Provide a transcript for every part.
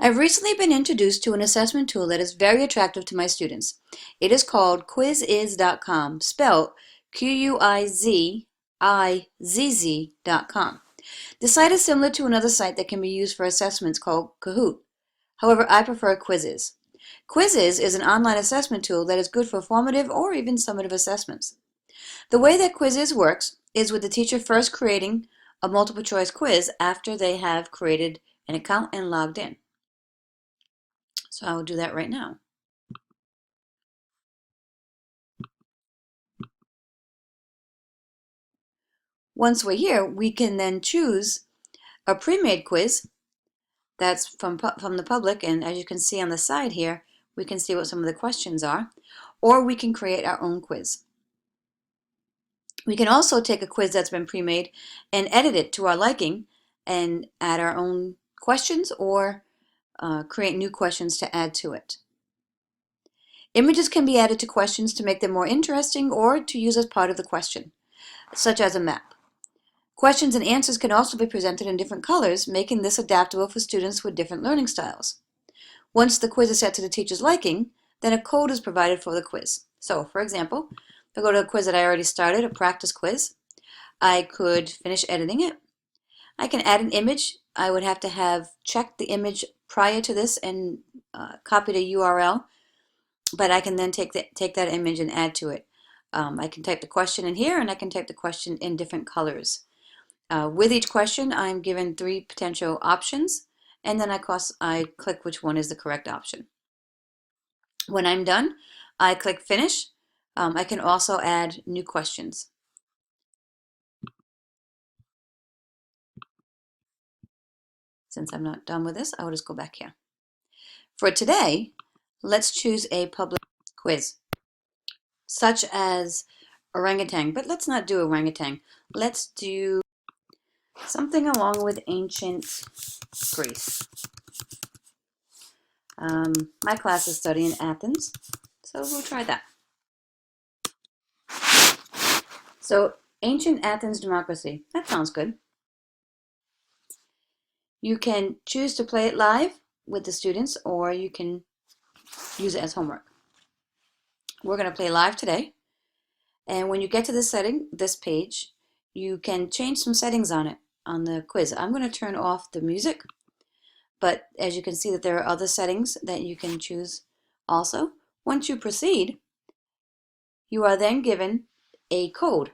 I've recently been introduced to an assessment tool that is very attractive to my students. It is called Quizizz.com, spelled Quizizz.com. The site is similar to another site that can be used for assessments called Kahoot. However, I prefer Quizizz. Quizizz is an online assessment tool that is good for formative or even summative assessments. The way that Quizizz works is with the teacher first creating a multiple choice quiz after they have created an account and logged in. So I will do that right now. Once we're here, we can then choose a pre-made quiz that's from the public, and as you can see on the side here, we can see what some of the questions are, or we can create our own quiz. We can also take a quiz that's been pre-made and edit it to our liking and add our own questions or create new questions to add to it. Images can be added to questions to make them more interesting or to use as part of the question, such as a map. Questions and answers can also be presented in different colors, making this adaptable for students with different learning styles. Once the quiz is set to the teacher's liking, then a code is provided for the quiz. So, for example, if I go to a quiz that I already started, a practice quiz, I could finish editing it. I can add an image. I would have to have checked the image prior to this and copied a URL, but I can then take that image and add to it. I can type the question in here, and I can type the question in different colors. With each question, I'm given 3 potential options, and then I click which one is the correct option. When I'm done, I click Finish. I can also add new questions. Since I'm not done with this, I will just go back here. For today, let's choose a public quiz, such as orangutan, but let's not do orangutan. Let's do something along with ancient Greece. My class is studying Athens, so we'll try that. So, ancient Athens democracy. That sounds good. You can choose to play it live with the students, or you can use it as homework. We're going to play live today. And when you get to this page, you can change some settings on it, on the quiz. I'm going to turn off the music, but as you can see that there are other settings that you can choose also. Once you proceed, you are then given a code.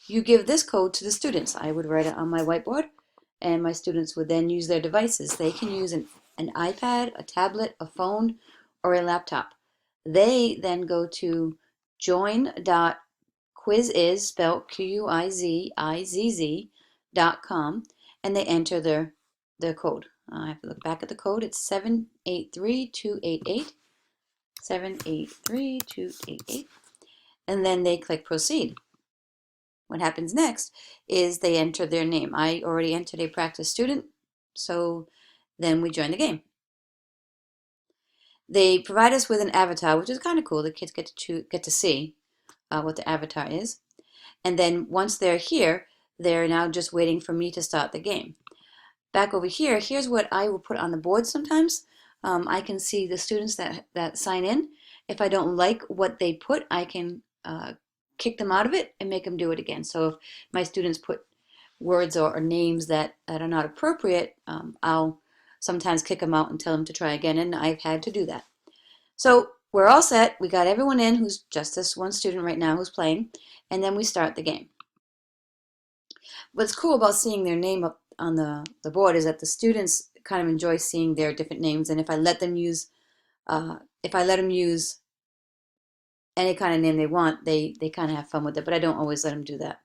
You give this code to the students. I would write it on my whiteboard, and my students would then use their devices. They can use an iPad, a tablet, a phone, or a laptop. They then go to join.quizizz, spelled Quizizz.com, and they enter their code. I have to look back at the code. It's 783288, 783288, and then they click Proceed. What happens next is they enter their name. I already entered a practice student, so then we join the game. They provide us with an avatar, which is kind of cool. The kids get to see what the avatar is. And then once they're here, they're now just waiting for me to start the game. Back over here, here's what I will put on the board sometimes. I can see the students that sign in. If I don't like what they put, I can kick them out of it and make them do it again. So if my students put words or names that are not appropriate, I'll sometimes kick them out and tell them to try again, and I've had to do that. So we're all set. We got everyone in who's just this one student right now who's playing, and then we start the game. What's cool about seeing their name up on the board is that the students kind of enjoy seeing their different names, and if I let them use any kind of name they want, they kind of have fun with it, but I don't always let them do that.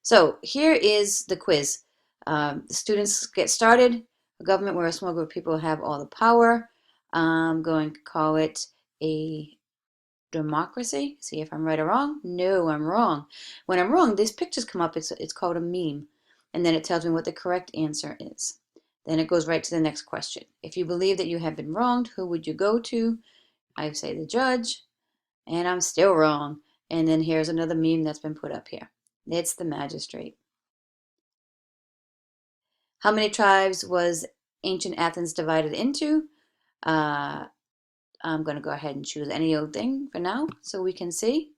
So here is the quiz. The students get started. A government where a small group of people have all the power. I'm going to call it a democracy. See if I'm right or wrong. No, I'm wrong. When I'm wrong, these pictures come up. It's called a meme. And then it tells me what the correct answer is. Then it goes right to the next question. If you believe that you have been wronged, who would you go to? I say the judge, and I'm still wrong. And then here's another meme that's been put up here. It's the magistrate. How many tribes was ancient Athens divided into. I'm going to go ahead and choose any old thing for now so we can see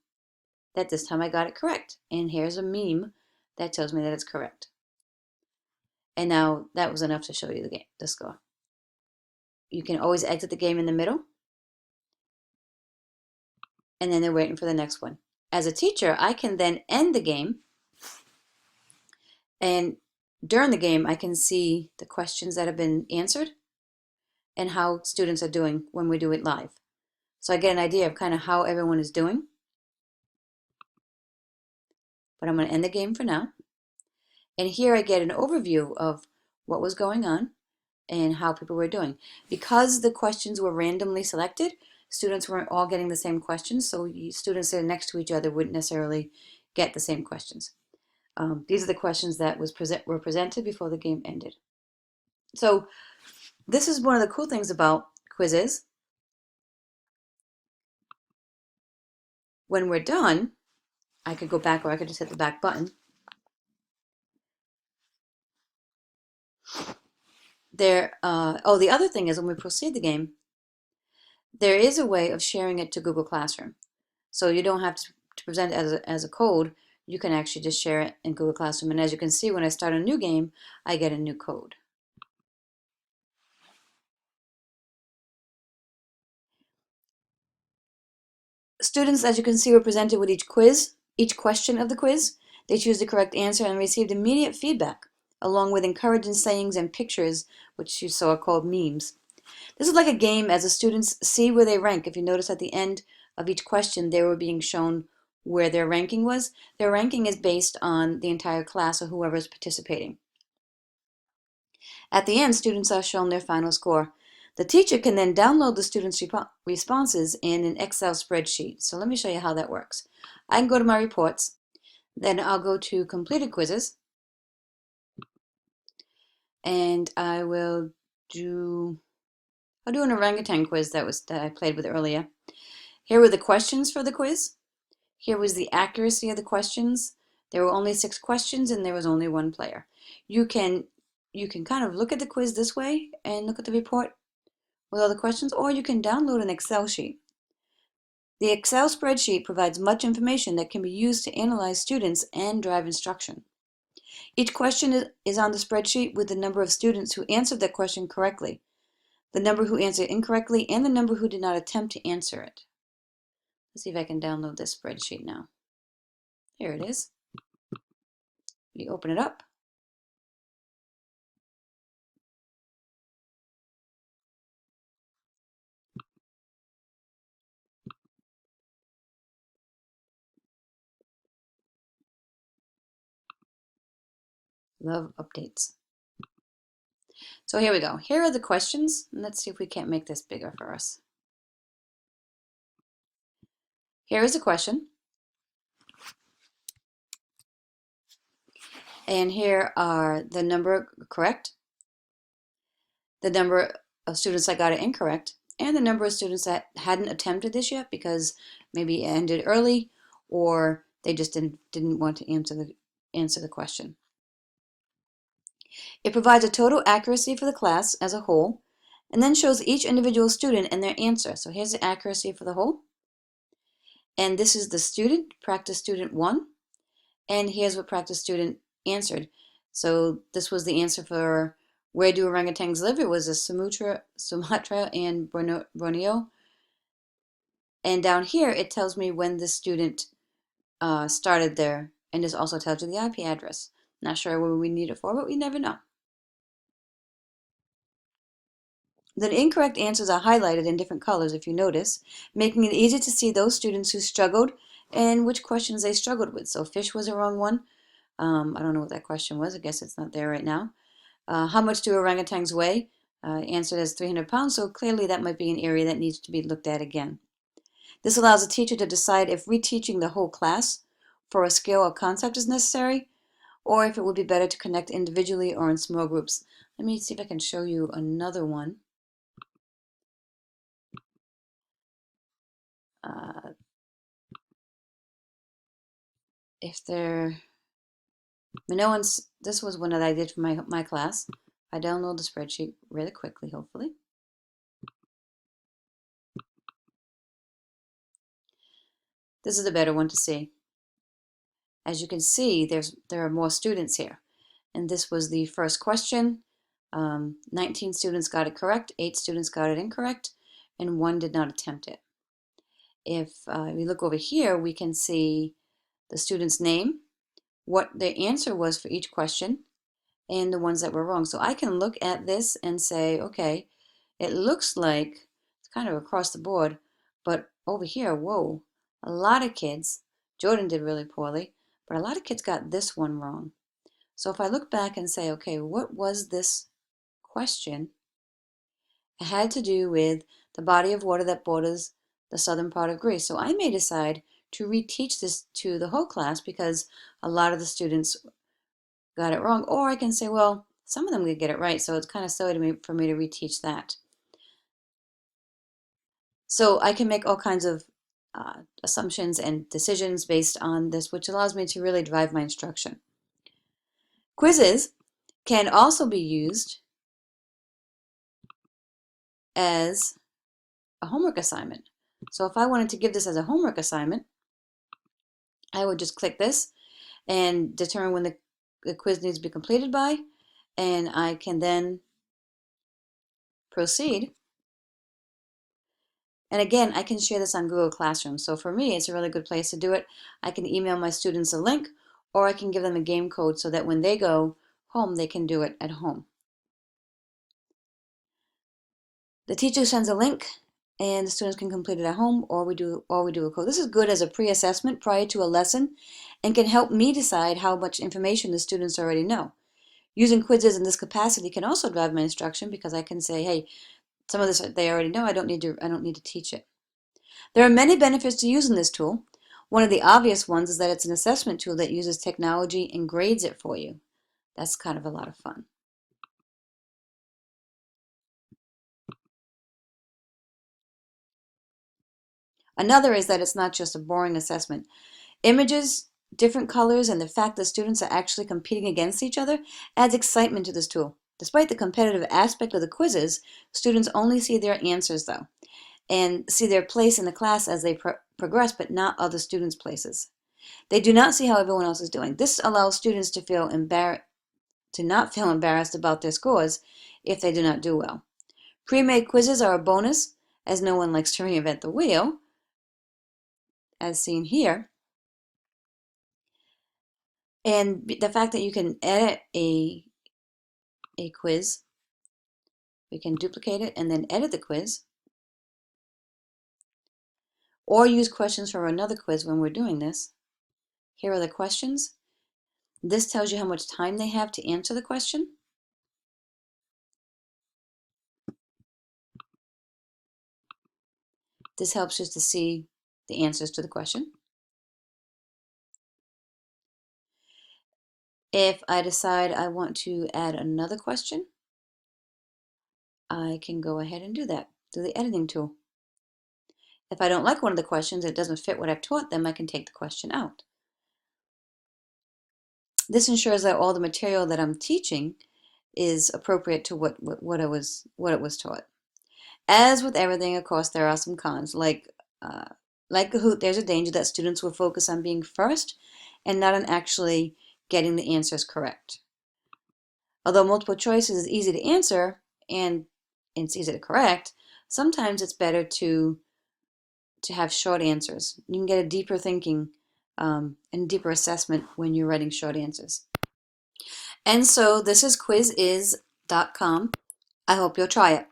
that this time I got it correct. And here's a meme that tells me that it's correct. And now that was enough to show you the score. You can always exit the game in the middle, and then they're waiting for the next one. As a teacher, I can then end the game, and during the game, I can see the questions that have been answered and how students are doing when we do it live. So I get an idea of kind of how everyone is doing. But I'm going to end the game for now. And here I get an overview of what was going on and how people were doing. Because the questions were randomly selected, students weren't all getting the same questions, so students sitting next to each other wouldn't necessarily get the same questions. These are the questions that were presented before the game ended. So this is one of the cool things about quizzes. When we're done, I could go back, or I could just hit the back button. The other thing is when we proceed the game, there is a way of sharing it to Google Classroom. So you don't have to present it as a code. You can actually just share it in Google Classroom. And as you can see, when I start a new game, I get a new code. Students, as you can see, were presented with each question of the quiz. They choose the correct answer and received immediate feedback, along with encouraging sayings and pictures, which you saw called memes. This is like a game as the students see where they rank. If you notice at the end of each question, they were being shown where their ranking was. Their ranking is based on the entire class or whoever is participating. At the end, students are shown their final score. The teacher can then download the students' responses in an Excel spreadsheet. So let me show you how that works. I can go to my reports, then I'll go to completed quizzes, and I'll do an orangutan quiz that I played with earlier. Here were the questions for the quiz. Here was the accuracy of the questions. There were only 6 questions and there was only 1 player. You can kind of look at the quiz this way and look at the report with all the questions, or you can download an Excel sheet. The Excel spreadsheet provides much information that can be used to analyze students and drive instruction. Each question is on the spreadsheet with the number of students who answered that question correctly, the number who answered incorrectly, and the number who did not attempt to answer it. Let's see if I can download this spreadsheet now. Here it is. We open it up. Love updates. So here we go. Here are the questions. And let's see if we can't make this bigger for us. Here is a question. And here are the number correct, the number of students that got it incorrect, and the number of students that hadn't attempted this yet because maybe it ended early or they just didn't want to answer the question. It provides a total accuracy for the class as a whole and then shows each individual student and their answer. So here's the accuracy for the whole. And this is the student, practice student 1. And here's what practice student answered. So this was the answer for where do orangutans live? It was Sumatra and Borneo. And down here it tells me when the student started there, and this also tells you the IP address. Not sure what we need it for, but we never know. The incorrect answers are highlighted in different colors if you notice, making it easy to see those students who struggled and which questions they struggled with. So fish was a wrong one. I don't know what that question was. I guess it's not there right now. How much do orangutans weigh? Answered as 300 pounds, so clearly that might be an area that needs to be looked at again. This allows a teacher to decide if reteaching the whole class for a skill or concept is necessary, or if it would be better to connect individually or in small groups. Let me see if I can show you another one. If there, Minoans, this was one that I did for my class. I download the spreadsheet really quickly, hopefully. This is a better one to see. As you can see, there are more students here. And this was the first question. 19 students got it correct, 8 students got it incorrect, and 1 did not attempt it. If we look over here, we can see the student's name, what their answer was for each question, and the ones that were wrong. So I can look at this and say, okay, it looks like it's kind of across the board, but over here, whoa, a lot of kids, Jordan did really poorly, but a lot of kids got this one wrong. So if I look back and say, okay, what was this question? It had to do with the body of water that borders the southern part of Greece. So I may decide to reteach this to the whole class because a lot of the students got it wrong. Or I can say, well, some of them could get it right, so it's kind of silly for me to reteach that. So I can make all kinds of assumptions and decisions based on this, which allows me to really drive my instruction. Quizzes can also be used as a homework assignment. So if I wanted to give this as a homework assignment, I would just click this and determine when the quiz needs to be completed by, and I can then proceed. And again, I can share this on Google Classroom. So for me, it's a really good place to do it. I can email my students a link, or I can give them a game code so that when they go home, they can do it at home. The teacher sends a link, and the students can complete it at home, or we do a code. This is good as a pre-assessment prior to a lesson, and can help me decide how much information the students already know. Using quizzes in this capacity can also drive my instruction because I can say, hey, some of this they already know. I don't need to teach it. There are many benefits to using this tool. One of the obvious ones is that it's an assessment tool that uses technology and grades it for you. That's kind of a lot of fun. Another is that it's not just a boring assessment. Images, different colors, and the fact that students are actually competing against each other adds excitement to this tool. Despite the competitive aspect of the quizzes, students only see their answers though, and see their place in the class as they progress, but not other students' places. They do not see how everyone else is doing. This allows students to not feel embarrassed about their scores if they do not do well. Pre-made quizzes are a bonus, as no one likes to reinvent the wheel, as seen here. And the fact that you can edit a quiz, we can duplicate it and then edit the quiz, or use questions from another quiz when we're doing this. Here are the questions. This tells you how much time they have to answer the question. This helps us to see the answers to the question. If I decide I want to add another question, I can go ahead and do that through the editing tool. If I don't like one of the questions, it doesn't fit what I've taught them, I can take the question out. This ensures that all the material that I'm teaching is appropriate to what it was taught. As with everything, of course, there are some cons. Like Kahoot, there's a danger that students will focus on being first and not on actually getting the answers correct. Although multiple choices is easy to answer and it's easy to correct, sometimes it's better to have short answers. You can get a deeper thinking and deeper assessment when you're writing short answers. And so this is quiziz.com. I hope you'll try it.